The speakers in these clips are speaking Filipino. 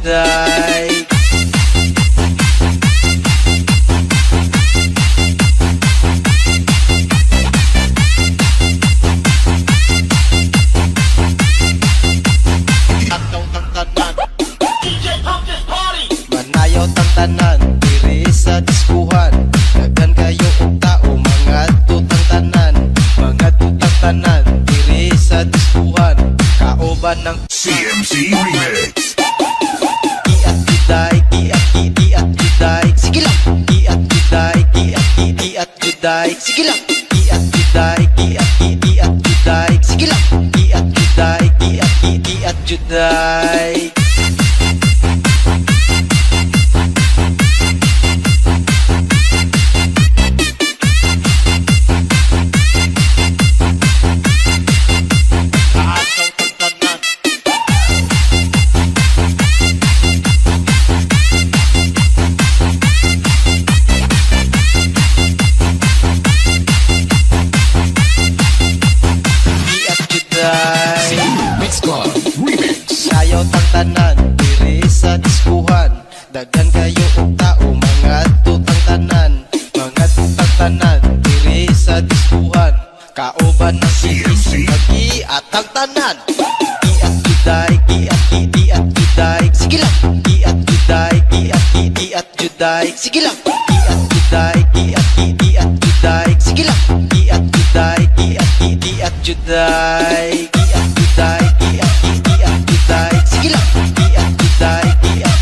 juday. Ataw ng tanan, manayaw tang tanan, diri sa diskuhan. Daghan kayo og tao, mga tutang tanan, mga tutang tanan, diri sa diskuhan. Kaoban ng CMC Remix. iat juday, iat juday, sige lang. Iat juday, iat juday, sige lang. Iat juday, iat juday, sige lang. Iat juday, iat juday. Mix Club Remix. Ayaw tang tanan, diri sa diskuhan. Daghan kayo og tao, mga tutang tanan, mga tutang tanan, diri sa diskuhan. Kaoban ng CMC. Mag-iatang tanan. Iat juday, iat juday, sige lang. Iat juday, iat juday, sige lang. Iat juday, iat juday, sige lang. Iat juday, iat juday. Iat juday, iat juday, sige lang. Iat juday, iat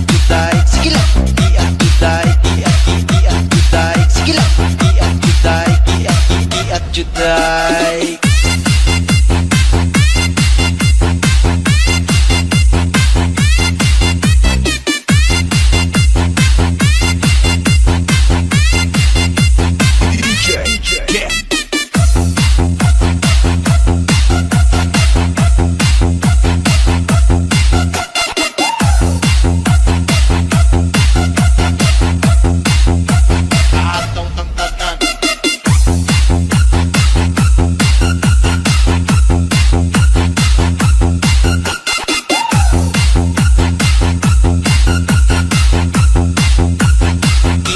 juday, sige lang. Iat juday, iat juday, sige lang. Iat juday, iat juday. DJ Ken. Ataw ng tanan,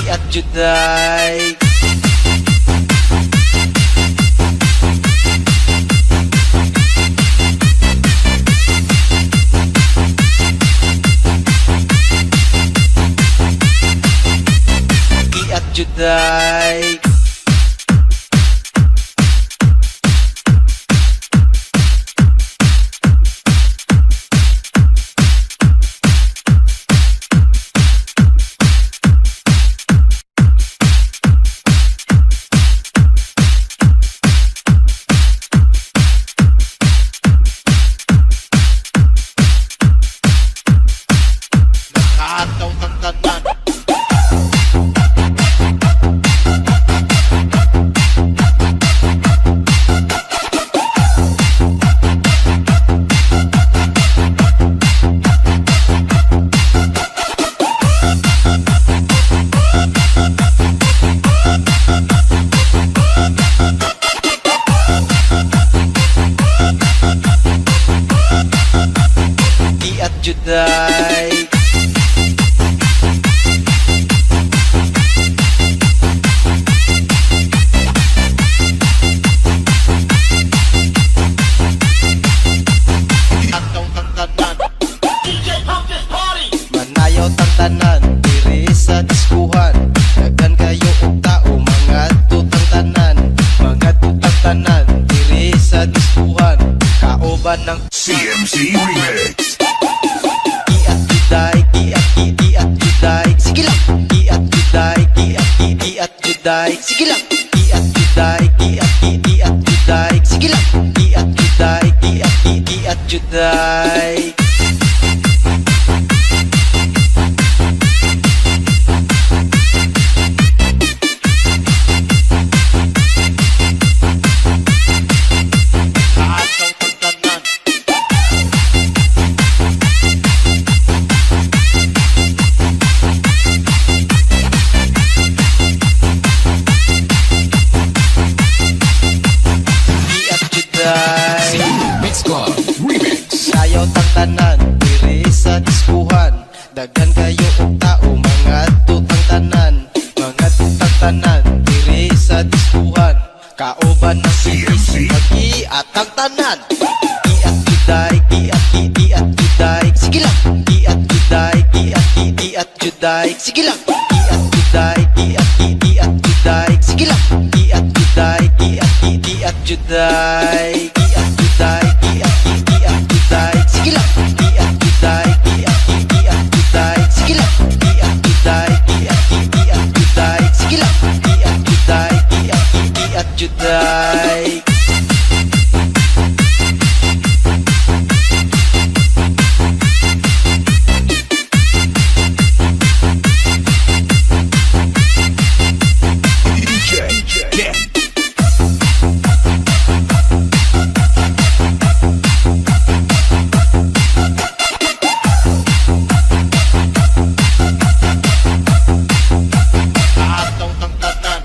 iat juday. Iat juday. Nakataw ng tanan, iat juday. Ataw ng tanan, manayaw tang tanan, diri sa diskuhan. Daghan kayo og tao, mga tutang tanan, mga tutang tanan, diri sa diskuhan. Kaoban ng CMC Remix. iat juday, iat juday, sige lang. Iat juday, iat juday, sige lang. Iat juday, iat juday, sige lang. Iat juday, iat juday. Ataw ng tanan, iat juday. Mix Club Remix. Ayaw tang tanan, diri sa diskuhan. Daghan kayo og tao, mga tutang tanan, mga tutang tanan diri sa diskuhan. Kauban ng CMC. Mag-iatang tanan. Iat juday, iat juday. Sige lang. Iat juday, iat juday. Sige lang. Iat juday, iat juday. Sige lang. Iat juday, iat juday. Iat juday, iat juday. Sige lang. Iat juday, iat juday. Sige lang. Iat juday, iat juday. Sige lang. Iat juday, iat juday. DJ Ken. Atong tang tanan.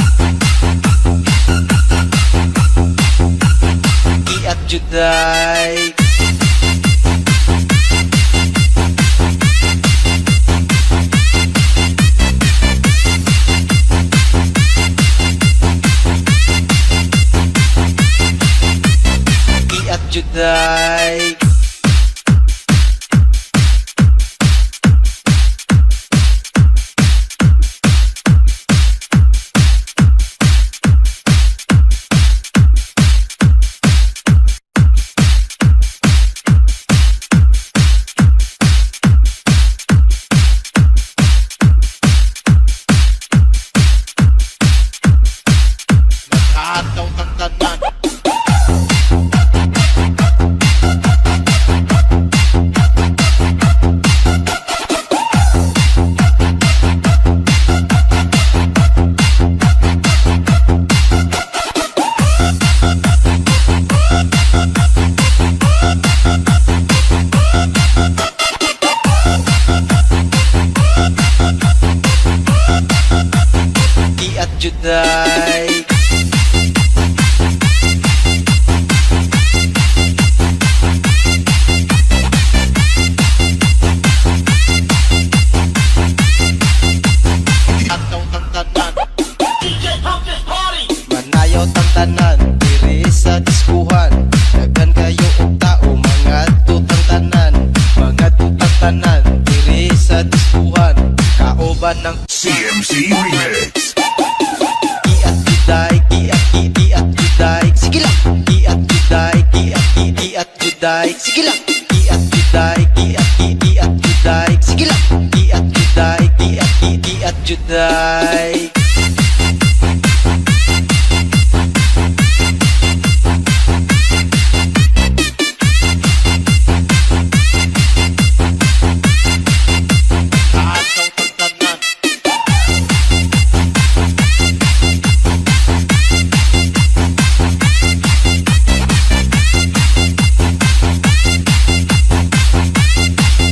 Iat juday. Iat juday. Mag-ataw ng tanan. Iat juday. Ataw ng tanan. Manayaw tang tanan diri sa diskuhan. Daghan kayo og tao, mga tutang tanan, mga tutang tanan diri sa diskuhan. Kauban ng CMC Remix. iat juday, iat juday. Sige lang. Iat juday, iat juday. Sige lang. Iat juday, iat juday. Sige lang. Iat juday, iat juday. Ataw ng tanan.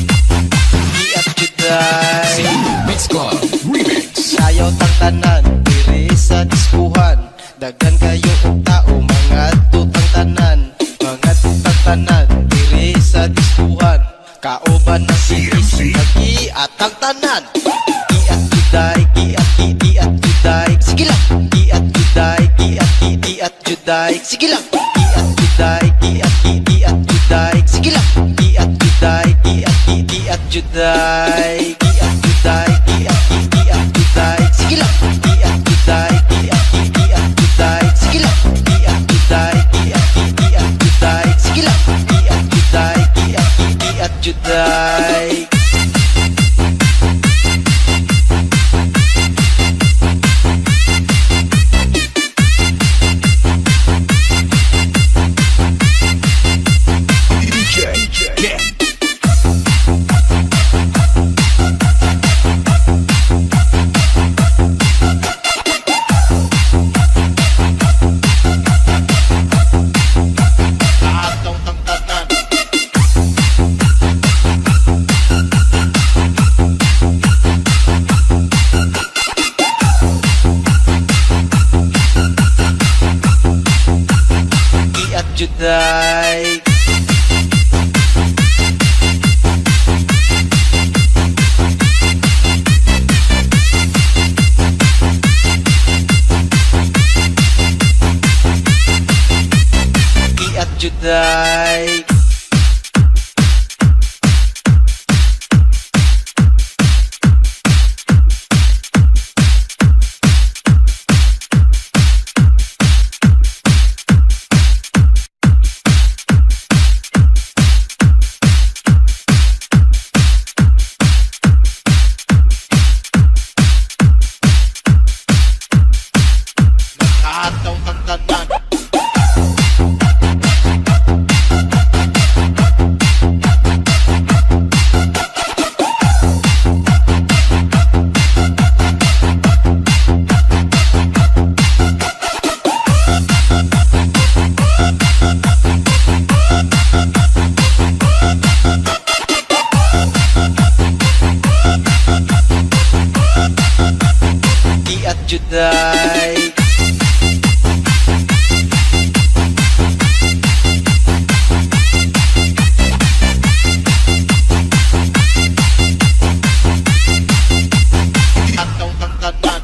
Iat juday. Mix Club Remix. Ayaw tang tanan diri sa diskuhan. Daghan kayo og tao, mga tutang tanan, mga tutang tanan diri sa diskuhan. Kauban ng CMC. Mag-iatang tanan. Iat juday, iat juday. Sige lang. Iat juday, iat juday. Sige lang. Iat juday, iat juday. Sige lang. Iat juday, iat juday. Iat juday, iat juday. Sige lang. Iat juday, iat juday. Sige lang. Iat juday, iat juday. Sige lang. Iat juday, iat juday. DJ Ken. Juday. Iat Juday. Nakataw ng tanan. Iat Juday. Ataw ng tanan.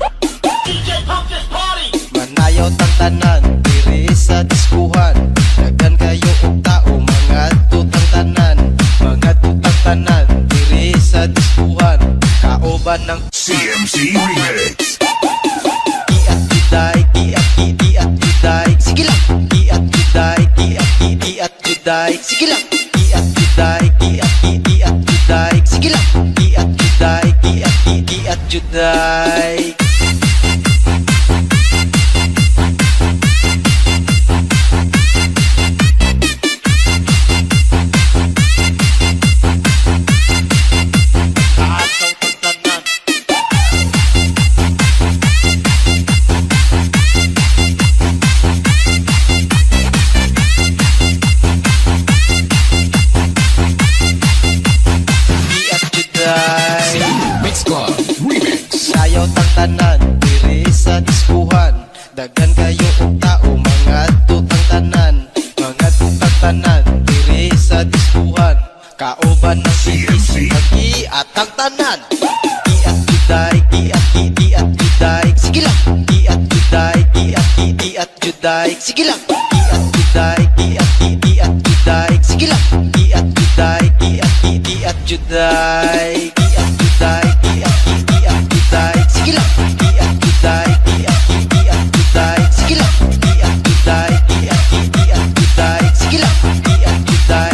Manayaw tang tanan diri sa diskuhan. Daghan kayo og tao mga tutang tanan. Mga tutang tanan diri sa diskuhan. Kaoban ng CMC Remix. Iat Juday, Iat Juday. Sige lang. Iat Juday, Iat Juday. Sige lang. Iat Juday, Iat Juday. Sige lang. Iat Juday, Iat Juday. Ataw ng tanan. Iat Juday. Mix Club Remix. Sayaw tang tanan diri sa diskuhan. Daghan kayo og tao mga tutang tanan. Mga tutang tanan diri sa diskuhan. Kaoban ng CMC. Iat ang tanan. Iat Juday, Iat Juday. Sige lang. Iat Juday, Iat Juday. Sige lang. Iat Juday, Iat Juday. Sige lang. Iat Juday, Iat Juday. Iat Juday, Iat Juday. Sige lang. Iat Juday, Iat Juday. Sige lang. Iat Juday, Iat Juday. Sige lang. Iat Juday,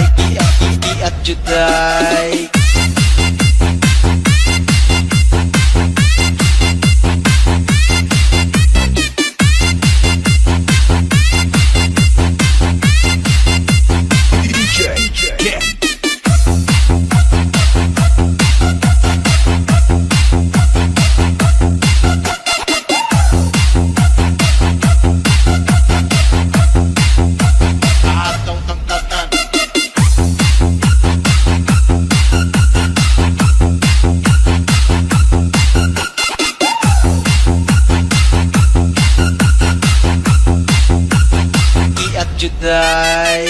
Iat Juday. DJ Ken. Ataw ng tanan. Iat Juday.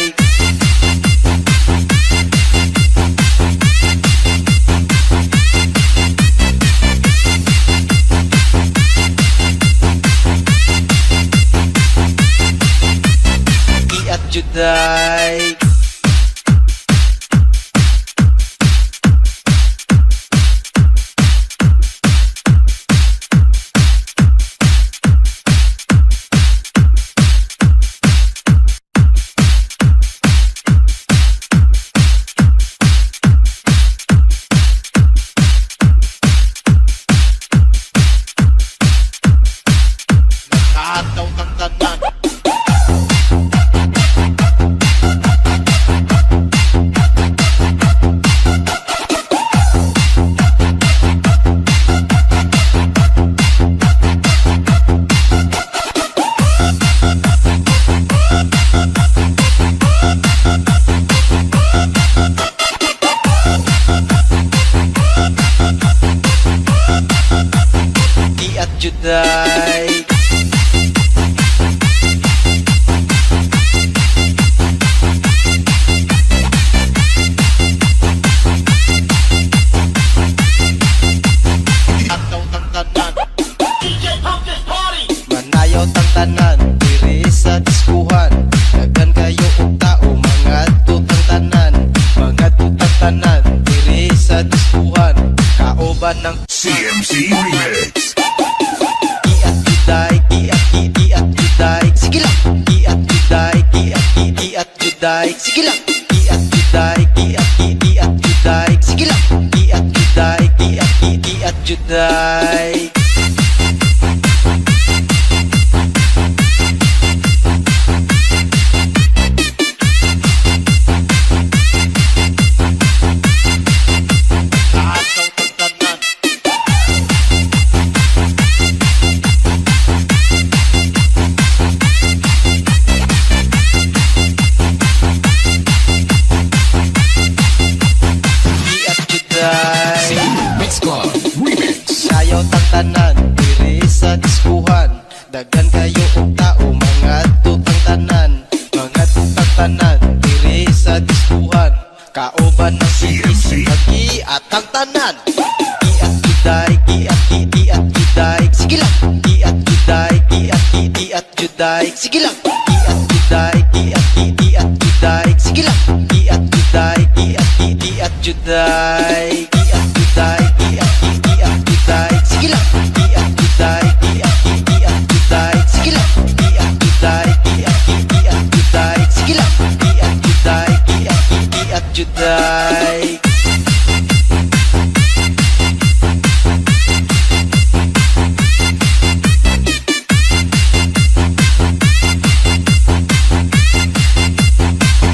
Iat Juday. Nakataw ng tanan. Iat Juday. tanan diri sa diskuhan. Daghan kayo og tao mga tutang tanan, mga tutang tanan diri sa diskuhan. Kauban ng CMC Remix. iat juday, iat juday, sige lang. Iat juday, iat juday, sige lang. Iat juday, iat juday, sige lang. Iat juday, iat juday. Kaasaw tagtanan. Iat juday. Mix Club Remix. Sayaw tagtanan diri sa diskuhan. Daghan kayo og tao mga tutang tanan, mga tutang tanan diri sa diskuhan. Kauban ng CMC. Iatang tanan. Iat juday, iat juday, sige lang. Iat juday, iat juday, sige lang. Iat juday, iat juday, sige lang. Iat juday, iat juday, iat juday, iat juday, sige lang. Iat juday, iat juday, sige lang. Iat juday, iat juday, sige lang. Iat juday, iat juday.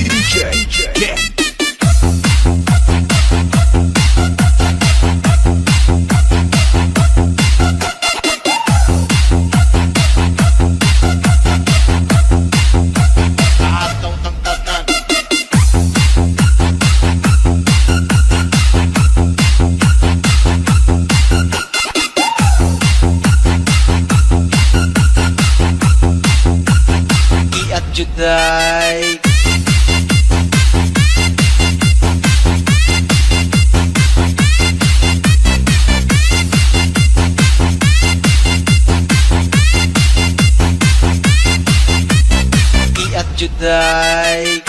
DJ Ken. Kaasaw tagtanan. Iat juday. Iat juday.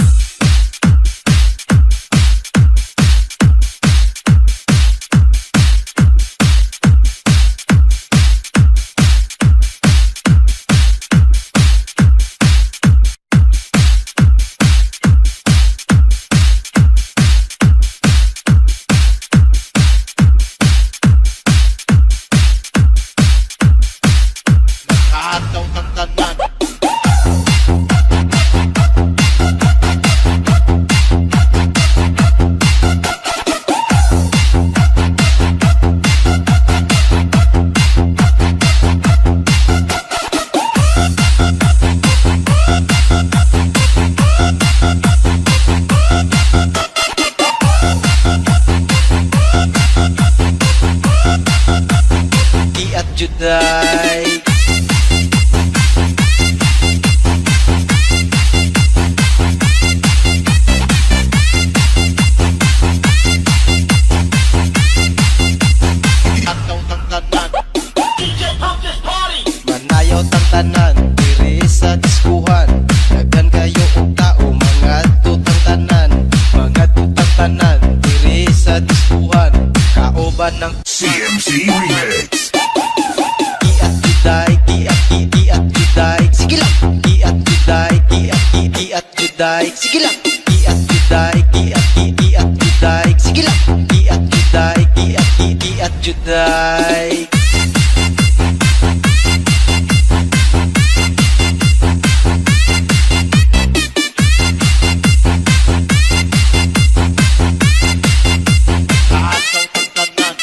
Kaasaw tagtanan. Iat juday. Kaasaw tagtanan. Manayaw tagtanan diri sa diskuhan. Daghan kayo og tao mga tutang tanan, mga tutang tanan diri sa diskuhan. Kauban ng CMC Remix. iat juday, iat juday, sige lang. Iat juday, iat juday, sige lang. Iat juday, iat juday, sige lang. Iat juday, iat juday. Kaasaw tagtanan.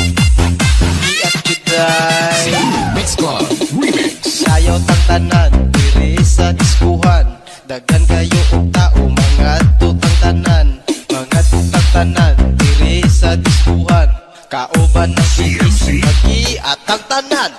Iat juday. Mix Club Remix. Sayaw tagtanan diri sa diskuhan. Daghan kayo og tao mga tutang tanan, mga tutang tanan diri sa diskuhan. Kauban ng CMC. Iatang tanan.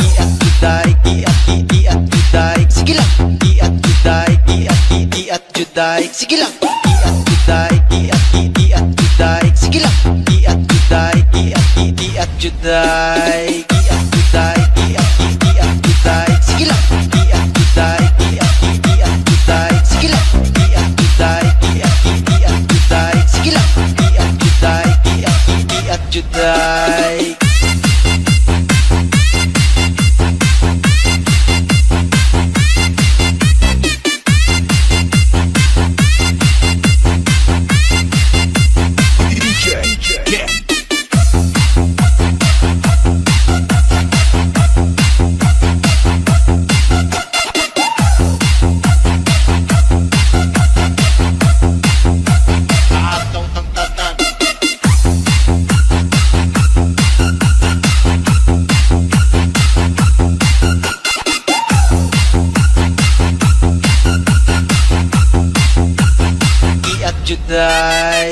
Iat juday, iat juday, sige lang. Iat juday, iat juday. juday, sige lang. Iat juday, iat juday, sige lang. Iat juday, iat juday, iat juday, iat juday, sige lang. Iat juday, iat juday, sige lang. Iat juday, iat juday, sige lang. Iat juday, iat juday. DJ Ken. Atong tangtatan. Iat juday.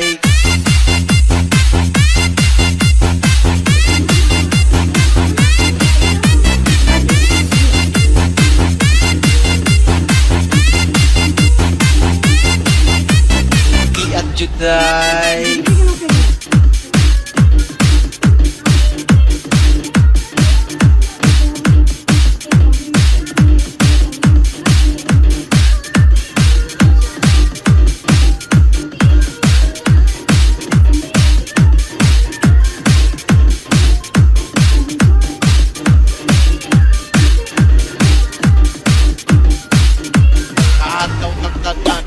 Iat juday. Atong tangtatan.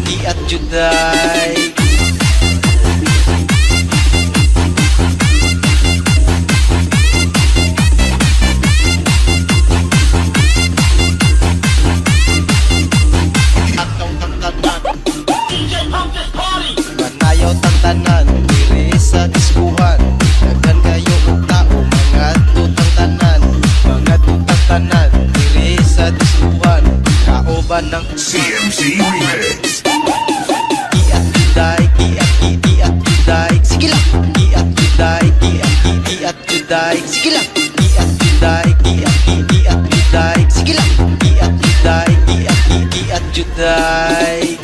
Iat juday. Atong tangtatan. Manayaw tang tanan, diri sa diskuhan. Daghan kayo og tao, mga tutang tanan. Mga tutang tanan, diri sa diskuhan. Kaoban ng CMC Remix. iat juday, iat juday, sige lang. Iat juday, iat juday, sige lang. Iat juday, iat juday, sige lang. Iat juday, iat juday.